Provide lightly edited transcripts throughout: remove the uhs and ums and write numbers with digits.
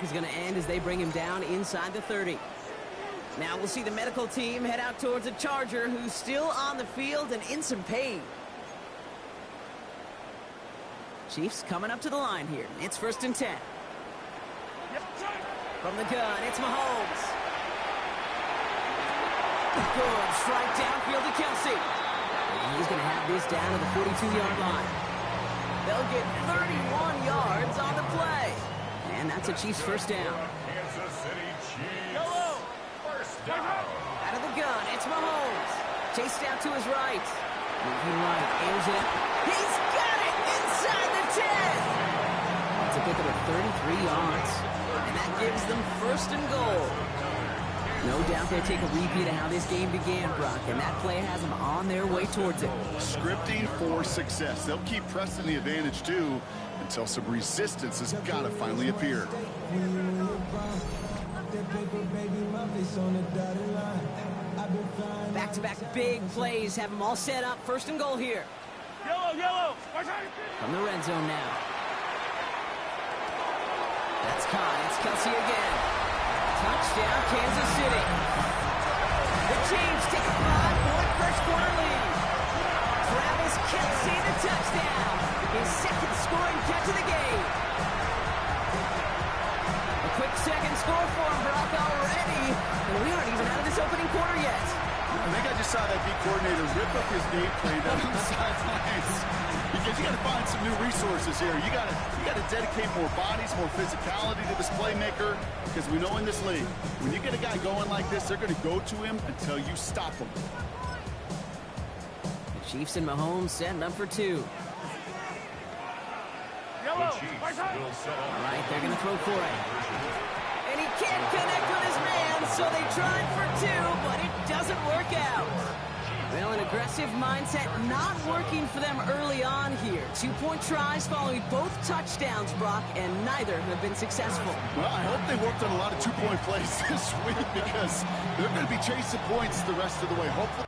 is going to end as they bring him down inside the 30. Now we'll see the medical team head out towards a Charger who's still on the field and in some pain. Chiefs coming up to the line here. It's 1st and 10. From the gun, it's Mahomes. Good strike downfield to Kelsey. And he's going to have this down to the 42-yard line. They'll get 31 yards on the play. And that's a Chiefs first down. Kansas City Chiefs. First down. Out of the gun, it's Mahomes. Chased out to his right. Moving right, airs it out. He's got it inside the 10. That's a pick up of 33 yards. And that gives them 1st and goal. No doubt they'll take a repeat of how this game began, Brock, and that play has them on their way towards it. Scripting for success. They'll keep pressing the advantage, too, until some resistance has got to finally appear. Back-to-back big plays have them all set up. 1st and goal here. Yellow. From the red zone now. That's caught. It's Kelsey again. Touchdown, Kansas City. The Chiefs take a 5-point first-quarter lead. Travis Kelsey, the touchdown. His 2nd scoring catch of the game. A quick 2nd score for him, Brock, already. And we aren't even out of this opening quarter yet. I think I just saw that D coordinator rip up his game plan down on the sidelines. Because you got to find some new resources here. You got to dedicate more bodies, more physicality to this playmaker. Because we know in this league, when you get a guy going like this, they're going to go to him until you stop him. The Chiefs and Mahomes setting up for 2. Yellow. All right, they're going to throw for it. And he can't connect with his man, so they tried for 2, but it doesn't work out. Well, an aggressive mindset not working for them early on here. 2-point tries following both touchdowns, Brock, and neither have been successful. Well, I hope they worked on a lot of 2-point plays this week because they're going to be chasing points the rest of the way. Hopefully.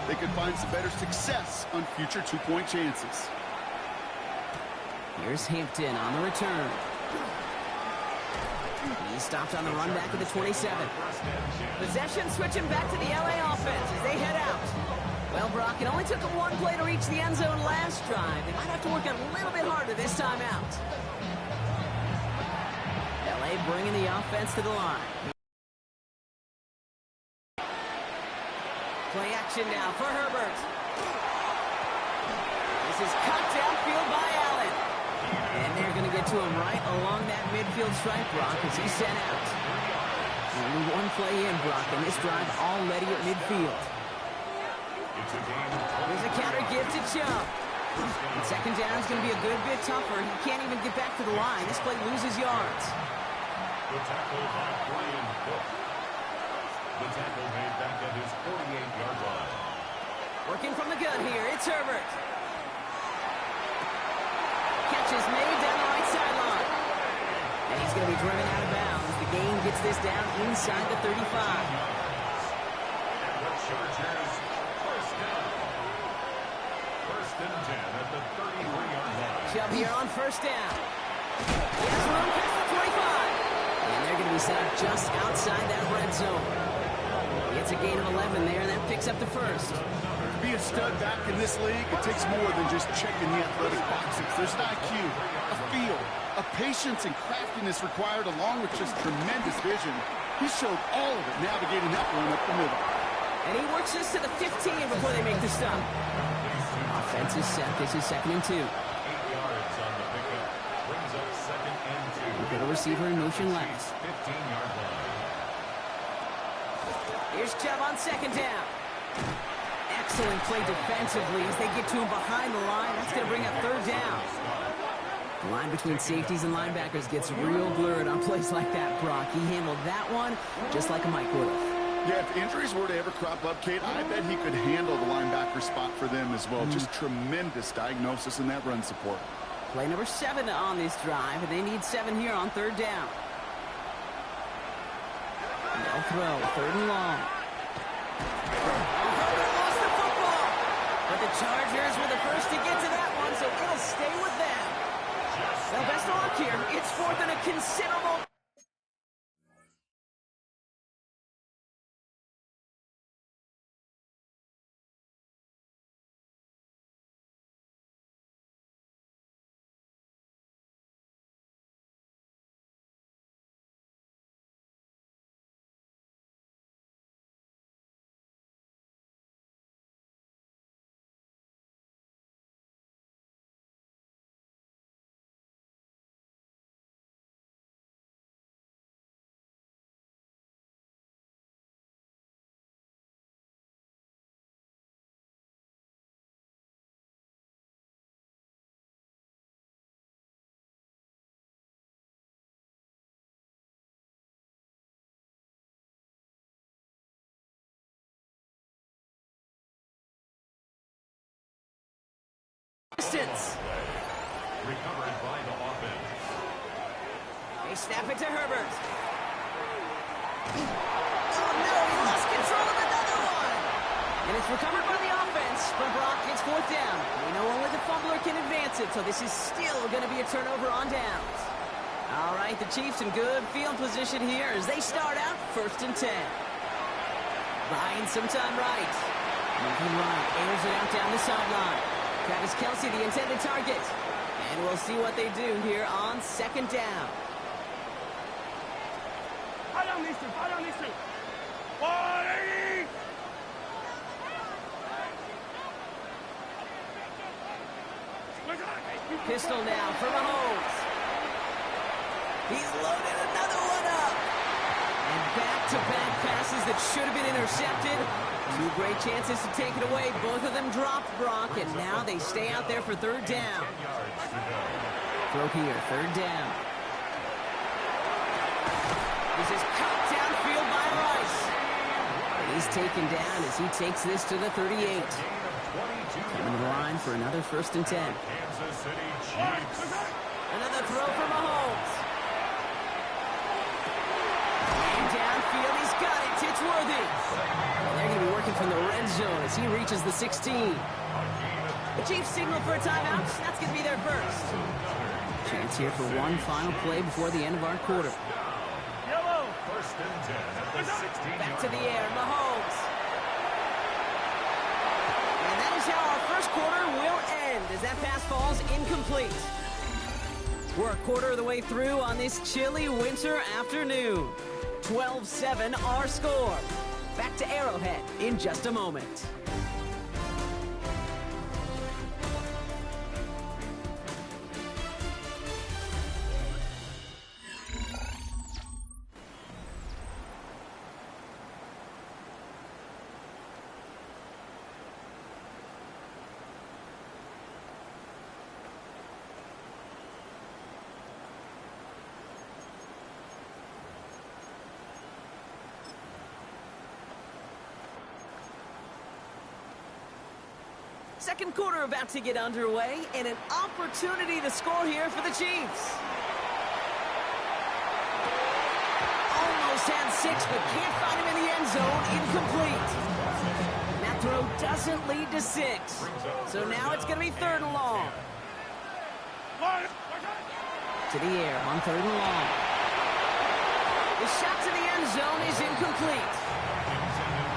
They could find some better success on future 2-point chances. Here's Hampton on the return. He stopped on the run back at the 27. Possession switching back to the LA offense as they head out. Well, Brock, it only took them 1 play to reach the end zone last drive. They might have to work a little bit harder this time out. LA bringing the offense to the line. Play action now for Herbert. This is cut downfield by Allen. And they're going to get to him right along that midfield stripe, Brock, as he's sent out. Only 1 play in, Brock, and this drive already at midfield. There's a counter give to Chubb. And 2nd down is going to be a good bit tougher. He can't even get back to the line. This play loses yards. The tackle by Brian Cook. The tackle made back at his 48-yard line. Working from the gun here, it's Herbert. Catch is made down the right sideline. And he's going to be driven out of bounds. The gain gets this down inside the 35. And the Chargers, first down. 1st and 10 at the 33-yard line. Chubb here on 1st down. He has room past the 25. And they're going to be set up just outside that red zone. Gets a gain of 11 there, and that picks up the 1st. To be a stud back in this league, it takes more than just checking the athletic boxes. There's an IQ, a feel, a patience and craftiness required along with just tremendous vision. He showed all of it navigating that one up the middle. And he works this to the 15 before they make the stop. Offense is set. This is 2nd and 2. 8 yards on the pickup. Brings up 2nd and 2. We've got a receiver in motion left. 15-yard line. Here's Chubb on 2nd down. Excellent play defensively as they get to him behind the line. That's going to bring up 3rd down. The line between safeties and linebackers gets real blurred on plays like that, Brock. He handled that one just like a Mike would have. Yeah, if injuries were to ever crop up, Kate, I bet he could handle the linebacker spot for them as well. Just tremendous diagnosis in that run support. Play number 7 on this drive, and they need 7 here on 3rd down. They'll throw, 3rd and long. Herbert lost the football, but the The Chargers were the first to get to that one, so it'll stay with them. Well, best of luck here. It's fourth and a considerable... Distance. Recovered by the offense. They snap it to Herbert. Oh no, he lost control of another one. And it's recovered by the offense, but Brock gets fourth down. We know only the fumbler can advance it, so this is still going to be a turnover on downs. All right, the Chiefs in good field position here as they start out 1st and 10. Buying some time right. Moving right, airs it out down the sideline. Travis Kelce, the intended target. And we'll see what they do here on 2nd down. Pistol now for Mahomes. He's loaded another one up. And back-to-back passes that should have been intercepted. 2 great chances to take it away. Both of them dropped, Brock, and now they stay out there for 3rd down. Throw here, 3rd down. This is cut downfield by Rice. He's taken down as he takes this to the 38. Coming to the line for another 1st and 10. Kansas City Chiefs. Another throw for Mahomes. And downfield, he's got it. It's worthy. They're going to be working from the red zone as he reaches the 16. The Chiefs signal for a timeout. That's going to be their first. Chance here for one final play before the end of our quarter. 1st and 10 at the 16. Back to the air, Mahomes. And that is how our first quarter will end as that pass falls incomplete. We're a quarter of the way through on this chilly winter afternoon. 12-7 our score. Back to Arrowhead in just a moment. Second quarter about to get underway, and an opportunity to score here for the Chiefs. Almost had 6, but can't find him in the end zone. Incomplete. And that throw doesn't lead to 6. So now it's going to be 3rd and long. To the air on 3rd and long. The shot to the end zone is incomplete.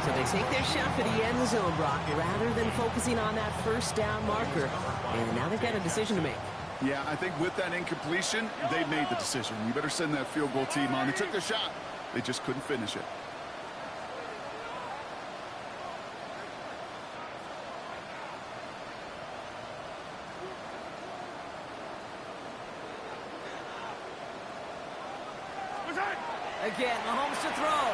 So they take their shot for the end zone, Brock, rather than focusing on that 1st down marker. And now they've got a decision to make. Yeah, I think with that incompletion, they made the decision. You better send that field goal team on. They took their shot. They just couldn't finish it. Again, Mahomes to throw.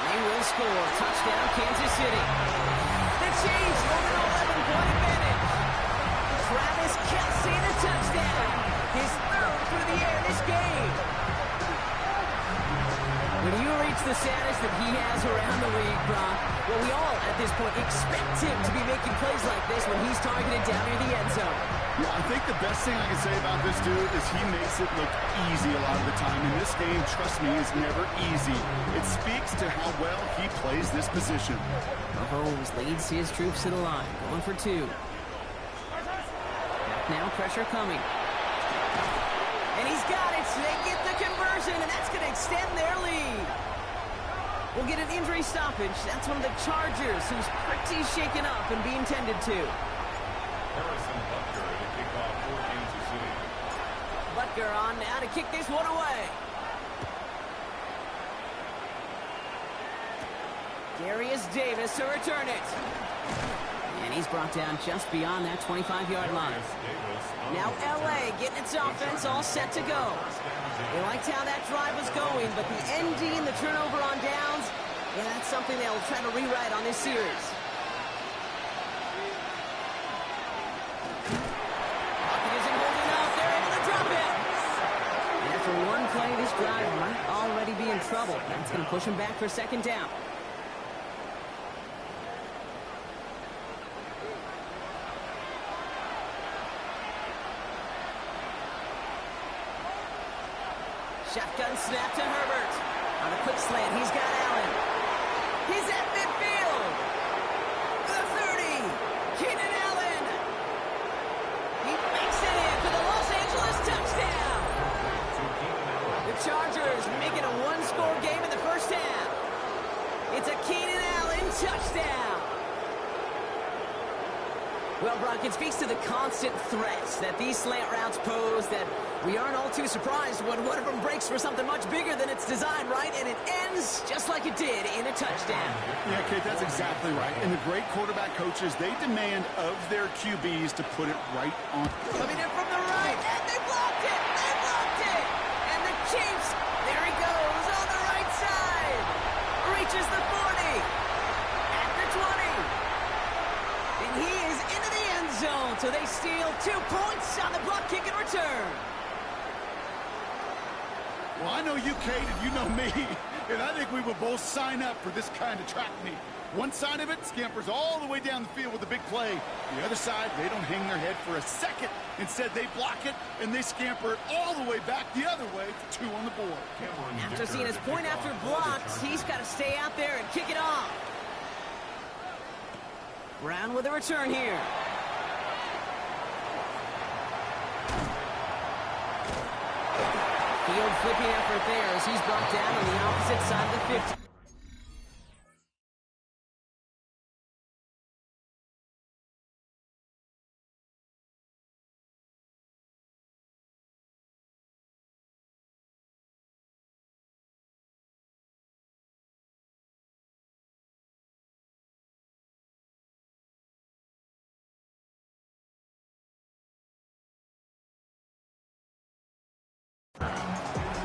They will score. Touchdown, Kansas City. The Chiefs with an 11-point advantage. Travis Kelce, the touchdown. His 3rd through the air this game. When you reach the status that he has around the league, Brock, well, we all at this point. Expect him to be making plays like this when he's targeted down near the end zone. Yeah, I think the best thing I can say about this dude is he makes it look easy a lot of the time. And this game, trust me, is never easy. It speaks to how well he plays this position. Mahomes leads his troops to the line, going for two. Now pressure coming. And he's got it. They get the conversion, and that's going to extend their lead. We'll get an injury stoppage. That's one of the Chargers who's pretty shaken up and being tended to. Butker on now to kick this one away. Darius Davis to return it. And he's brought down just beyond that 25-yard line. Now L.A. getting its offense all set to go. They liked how that drive was going, but the ND and the turnover on downs, yeah, that's something they'll try to rewrite on this series. Pocket isn't holding up. They're able to drop it. And after one play, this drive might already be in trouble. That's going to push them back for second down. Shotgun snap to Herbert. On a quick slant, he's got Allen. He's at midfield. The 30. Keenan Allen. He makes it in for the Los Angeles touchdown. The Chargers make it a one-score game in the first half. It's a Keenan Allen touchdown. Well, Brock, it speaks to the constant threats that these slant routes pose that we aren't all too surprised when one of them breaks for something much bigger than its design, right? And it ends just like it did in a touchdown. Yeah, Kate, that's exactly right. And the great quarterback coaches, they demand of their QBs to put it right on. Coming in from the right, and they blocked it! They blocked it! And the Chiefs, there he goes on the right side. Reaches the 40. At the 20. And he is into the end zone, so they steal 2 points on the block kick and return. Well, I know you, Kate, and you know me, and I think we will both sign up for this kind of track meet. One side of it scampers all the way down the field with a big play. The other side, they don't hang their head for a second. Instead, they block it, and they scamper it all the way back the other way for 2 on the board. After seeing his point after blocks, he's got to stay out there and kick it off. Brown with a return here. Field flipping effort there as he's brought down on the opposite side of the 50.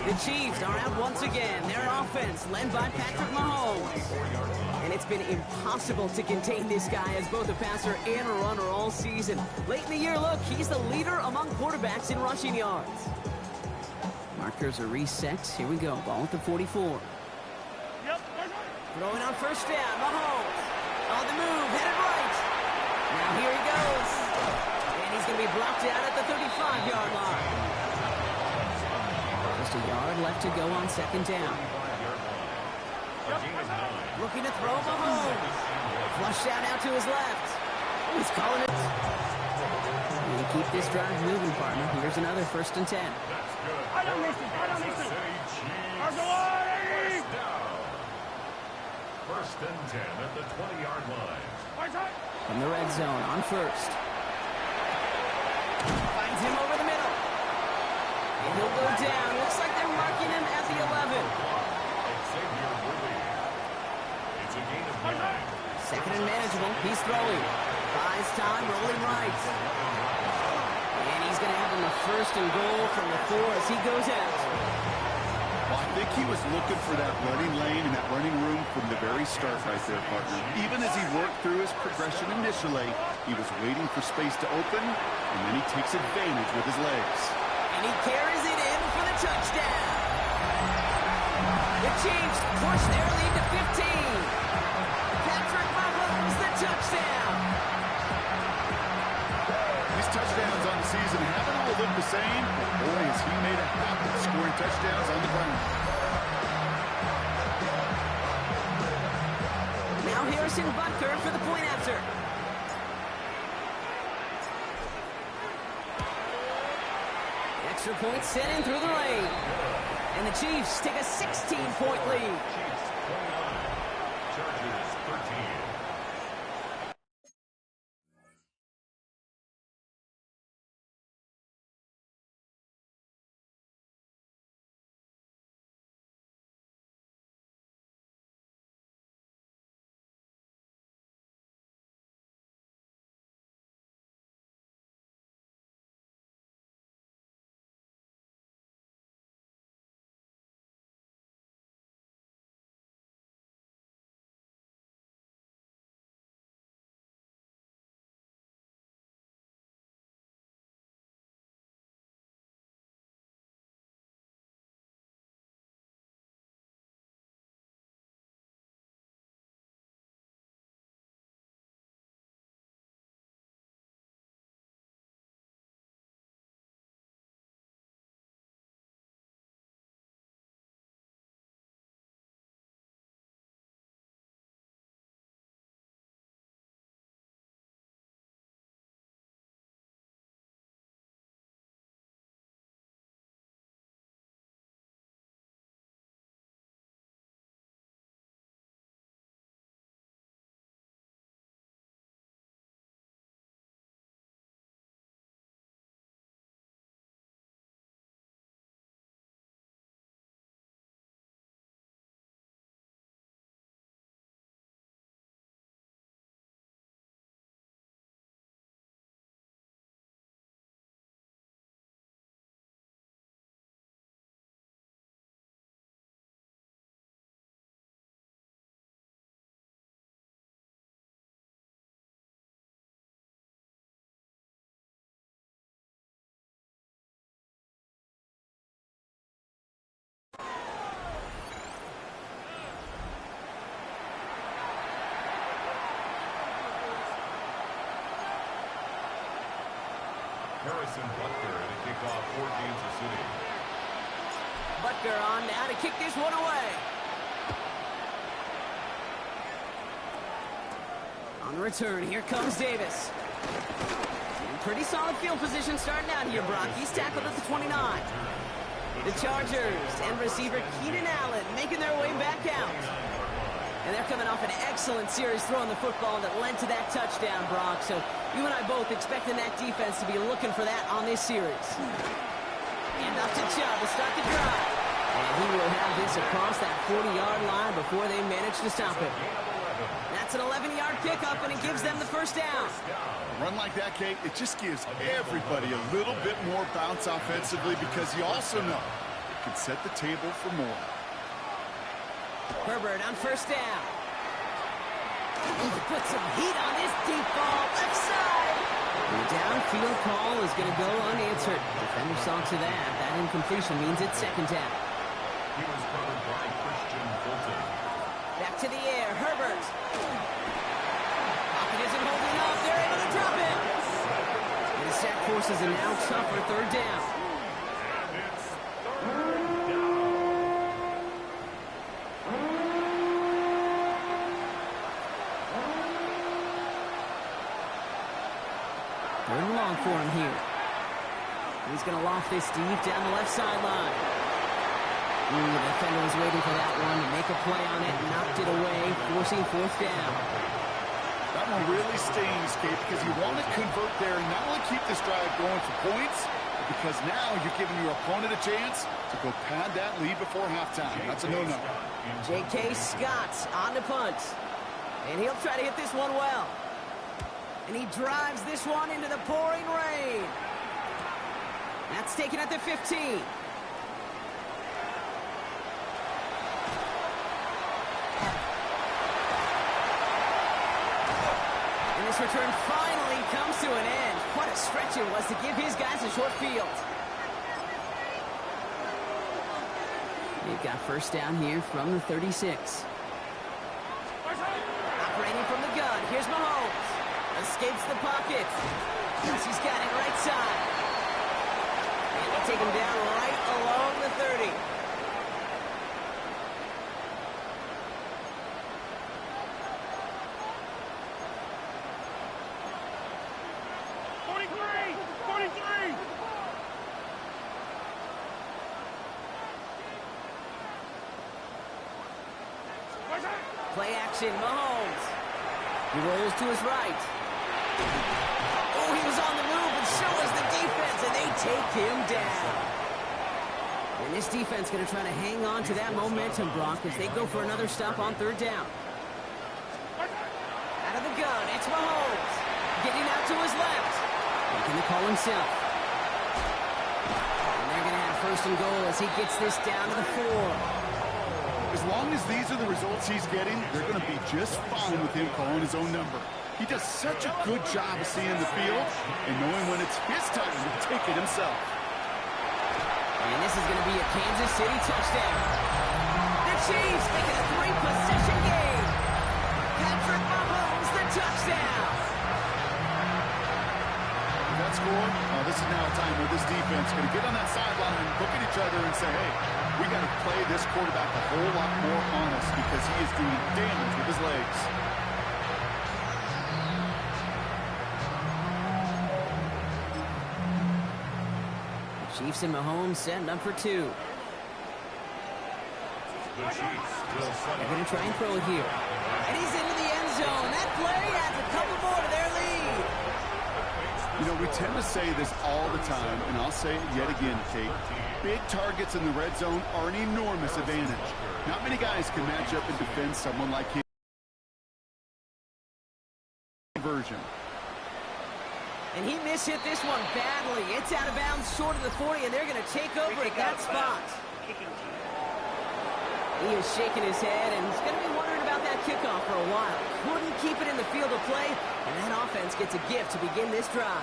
The Chiefs are out once again. Their offense led by Patrick Mahomes. And it's been impossible to contain this guy as both a passer and a runner all season. Late in the year, look, he's the leader among quarterbacks in rushing yards. Markers are reset. Here we go. Ball at the 44. Throwing on first down. Mahomes on the move, headed right. Now here he goes. And he's going to be brought down at the 35-yard line. Just a yard left to go on second down. Looking to throw Mahomes. Flushed out to his left. He's calling it. And to keep this drive moving, partner, here's another 1st and 10. First and 10 at the 20-yard line. From the red zone on first. Finds him over the middle. And he'll go down. Looks like they're marking him at the 11. It's a gain of 9. Second and manageable. He's throwing. Buys time, rolling right. And he's going to have him a 1st and goal from the 4 as he goes out. Well, I think he was looking for that running lane and that running room from the very start right there, partner. Even as he worked through his progression initially, he was waiting for space to open, and then he takes advantage with his legs. And he carries it in for the touchdown. The Chiefs push their lead to 15. Patrick Mahomes same, but boy, has he made a habit of scoring touchdowns on the ground. Now Harrison Butker for the point after. Extra point sent in through the lane. And the Chiefs take a 16-point lead. Chiefs 29, Chargers 13. Harrison Butker to kick off for Kansas City. Butker on now to kick this one away. On the return, here comes Davis. In pretty solid field position starting out here, Brock. He's tackled at the 29. The Chargers and receiver Keenan Allen making their way back out. And they're coming off an excellent series throwing the football that led to that touchdown, Brock. So you and I both expecting that defense to be looking for that on this series. Enough to Chubb to start the drive. And he will have this across that 40-yard line before they manage to stop it. That's an 11-yard pickup, and it gives them the first down. A run like that, Kate, it just gives everybody a little bit more bounce offensively because you also know it can set the table for more. Herbert on first down. Put some heat on this deep ball, left side. The downfield call is going to go unanswered. Defender saw to that. That incompletion means it's second down. He was covered by Christian Fulton. Back to the air, Herbert. Pocket isn't holding up. They're able to drop it. And the sack forces a now tougher third down. And it's third down. Third and long for him here. He's going to loft this deep down the left sideline. The defender was waiting for that one to make a play on it, knocked it away, forcing fourth down. That one really stings, Kate, because you want to convert there and not only keep this drive going for points, but because now you're giving your opponent a chance to go pad that lead before halftime. That's a no-no. J.K. Scott on the punt. And he'll try to hit this one well. And he drives this one into the pouring rain. That's taken at the 15. And this return finally comes to an end. What a stretch it was to give his guys a short field. They've got first down here from the 36. Operating from the gun. Here's Mahomes. Escapes the pocket. Kelsey's got it right side. Take him down right along the 30. Play action, Mahomes. He rolls to his right. Oh, he was on the move, and so was the defense, and they take him down. And this defense going to try to hang on to that momentum, Brock, as they go for another stop on third down. Out of the gun, it's Mahomes. Getting out to his left. Making the call himself. And they're going to have first and goal as he gets this down to the 4. As long as these are the results he's getting, they're going to be just fine with him calling his own number. He does such a good job of seeing the field and knowing when it's his time to take it himself. And this is going to be a Kansas City touchdown. The Chiefs make it a 3-possession game. Patrick Mahomes, the touchdown. That score, this is now a time where this defense is going to get on that sideline, look at each other and say, hey, we got to play this quarterback a whole lot more honest because he is doing damage with his legs. Chiefs and Mahomes setting up for 2. They're going to try and throw it here. And he's into the end zone. That play adds a couple more to their lead. You know, we tend to say this all the time, and I'll say it yet again, Kate. Big targets in the red zone are an enormous advantage. Not many guys can match up and defend someone like him. Version. And he mishit this one badly. It's out of bounds short of the 40, and they're going to take over at that spot. He is shaking his head, and he's going to be wondering about that kickoff for a while. Couldn't keep it in the field of play, and that offense gets a gift to begin this drive.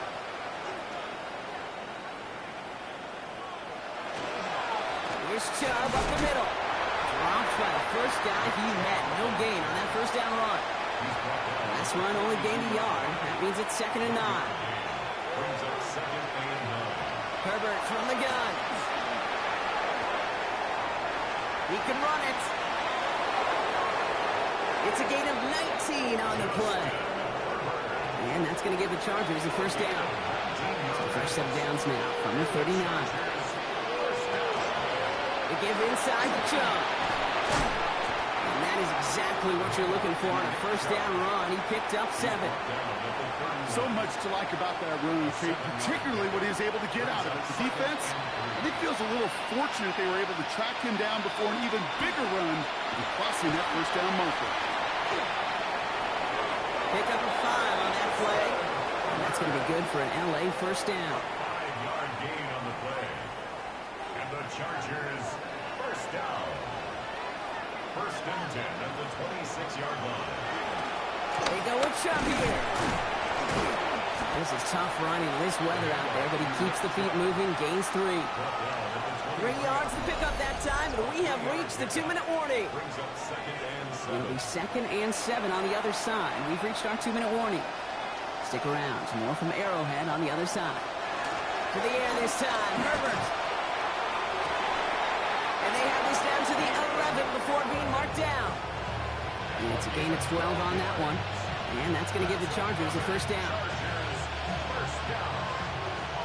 Here's Chubb up the middle. Dropped by the first guy he had. No gain on that first down run. Last run only gained a yard. That means it's 2nd and 9. Herbert from the gun. He can run it. It's a gain of 19 on the play. And that's going to give the Chargers a first down. So fresh set of downs now from the 39. They give inside the Chubb. And that is exactly what you're looking for on a first down run. He picked up 7. So much to like about that run, Kate, particularly what he was able to get out of it. The defense, I think, feels a little fortunate they were able to track him down before an even bigger run and crossing that first down marker. Pick up a 5 on that play. And that's going to be good for an LA first down. 5-yard gain on the play. And the Chargers first down. First and 10 at the 26-yard line. They go with Chubb here. This is tough running this weather out there, but he keeps the feet moving, gains 3. 3 yards to pick up that time, and we have reached the 2-minute warning. It'll be 2nd and 7 on the other side. We've reached our 2-minute warning. Stick around. More from Arrowhead on the other side. To the air this time, Herbert. And they have this down to the 11 before being marked down. And it's a gain of 12 on that one. And that's going to give the Chargers a first down. First down.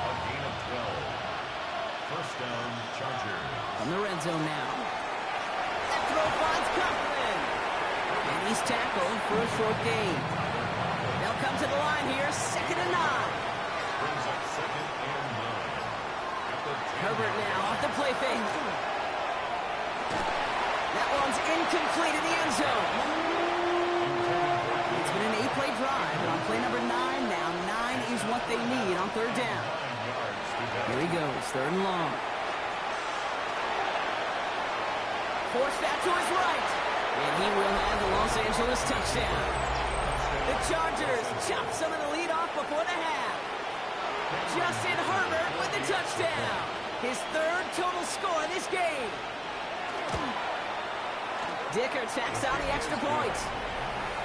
A gain of 12. First down, Chargers. From the red zone now. That throw finds Coughlin. And he's tackled for a short gain. They'll come to the line here, 2nd and 9. Brings up 2nd and 9. Herbert now off the play fake. That one's incomplete in the end zone. It's been an 8-play drive, but on play number 9 now, 9 is what they need on third down. Here he goes, 3rd and long. Forced back to his right. And he will have the Los Angeles touchdown. The Chargers chop some of the lead off before the half. Justin Herbert with the touchdown. His 3rd total score in this game. Dicker tacks on the extra point.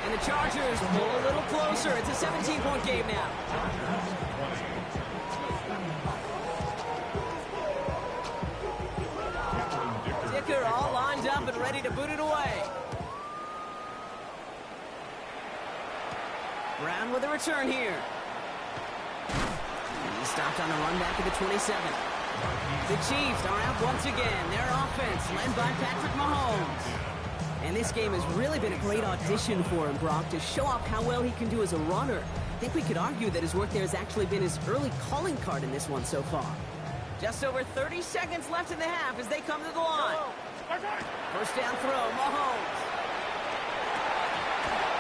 And the Chargers pull a little closer. It's a 17-point game now. ready to boot it away. Brown with a return here. He stopped on a run back at the 27. The Chiefs are out once again. Their offense led by Patrick Mahomes. And this game has really been a great audition for him, Brock, to show off how well he can do as a runner. I think we could argue that his work there has actually been his early calling card in this one so far. Just over 30 seconds left in the half as they come to the line. First down throw, Mahomes.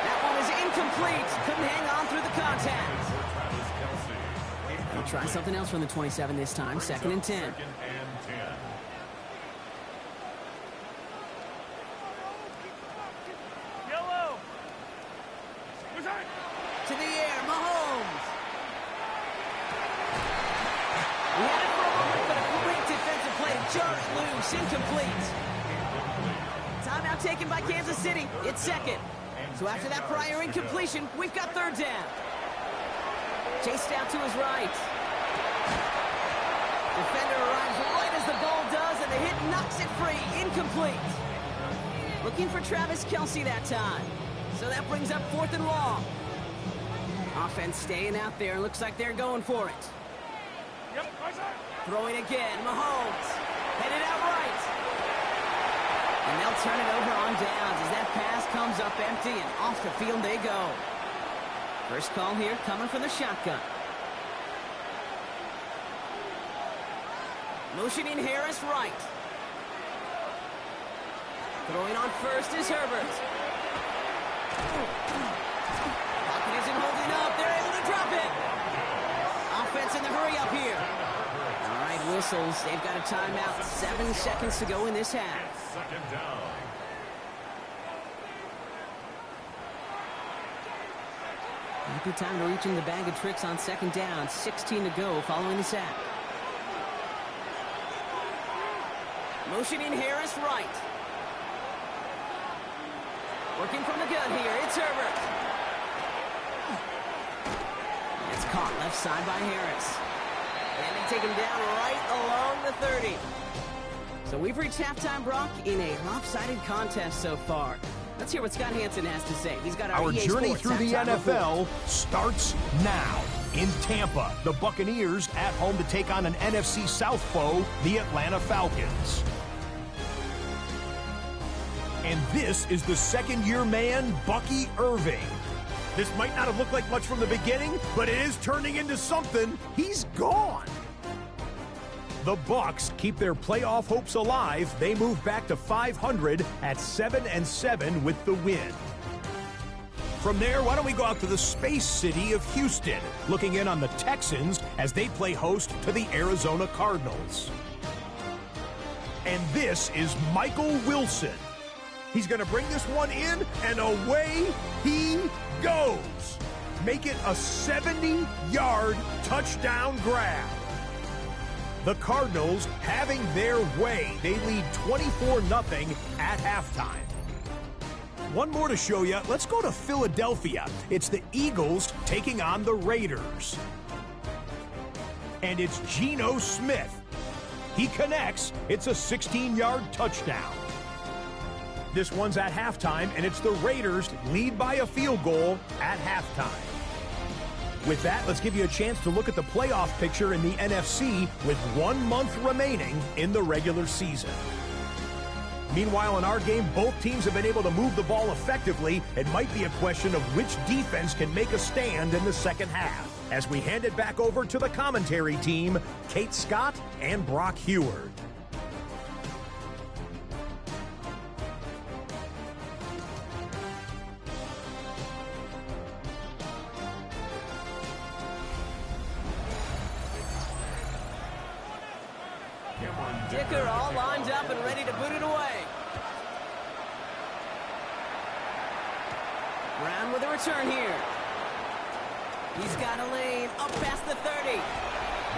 That one is incomplete. Couldn't hang on through the contact. They'll try something else from the 27 this time. 2nd and 10. To the air, Mahomes. He had it for a moment, but a great defensive play. Just loose, incomplete. Timeout taken by Kansas City. It's 2nd. So after that prior incompletion, we've got 3rd down. Chased out to his right. Defender arrives right as the ball does, and the hit knocks it free. Incomplete. Looking for Travis Kelce that time. So that brings up 4th and long. Offense staying out there. Looks like they're going for it. Throwing again. Mahomes. Headed out right. And they'll turn it over on downs as that pass comes up empty, and off the field they go. First call here coming from the shotgun. Motioning Harris right. Throwing on first is Herbert. Pocket isn't holding up. They're able to drop it. Offense in the hurry up here. All right, whistles. They've got a timeout. 7 seconds to go in this half. 2nd down. Good time to reach in the bag of tricks on 2nd down. 16 to go following the sack. Motioning Harris right. Working from the gun here. It's Herbert. It's caught left side by Harris. And they take him down right along the 30. So we've reached halftime, Brock, in a lopsided contest so far. Let's hear what Scott Hansen has to say. He's got our EA journey Sports through the halftime NFL report. starts now. In Tampa, the Buccaneers at home to take on an NFC South foe, the Atlanta Falcons. And this is the second-year man, Bucky Irving. This might not have looked like much from the beginning, but it is turning into something. He's gone. The Bucs keep their playoff hopes alive. They move back to 500 at 7-7 with the win. From there, why don't we go out to the space city of Houston, looking in on the Texans as they play host to the Arizona Cardinals. And this is Michael Wilson. He's going to bring this one in, and away he goes. Make it a 70-yard touchdown grab. The Cardinals having their way. They lead 24-0 at halftime. One more to show you. Let's go to Philadelphia. It's the Eagles taking on the Raiders. And it's Geno Smith. He connects. It's a 16-yard touchdown. This one's at halftime, and it's the Raiders lead by a field goal at halftime. With that, let's give you a chance to look at the playoff picture in the NFC with 1 month remaining in the regular season. Meanwhile, in our game, both teams have been able to move the ball effectively. It might be a question of which defense can make a stand in the second half. As we hand it back over to the commentary team, Kate Scott and Brock Heward. Dicker all lined up and ready to boot it away. Brown with a return here. He's got a lane up past the 30.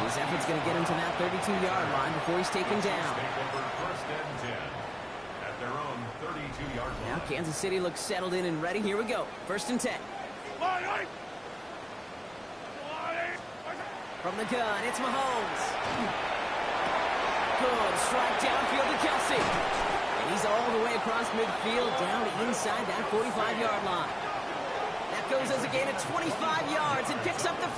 His effort's going to get him to that 32-yard line before he's taken down. First and 10 at their own 32-yard line. Now Kansas City looks settled in and ready. Here we go. 1st and 10. From the gun, it's Mahomes. Good strike downfield to Kelce. He's all the way across midfield, down inside that 45-yard line. That goes as a gain of 25 yards and picks up the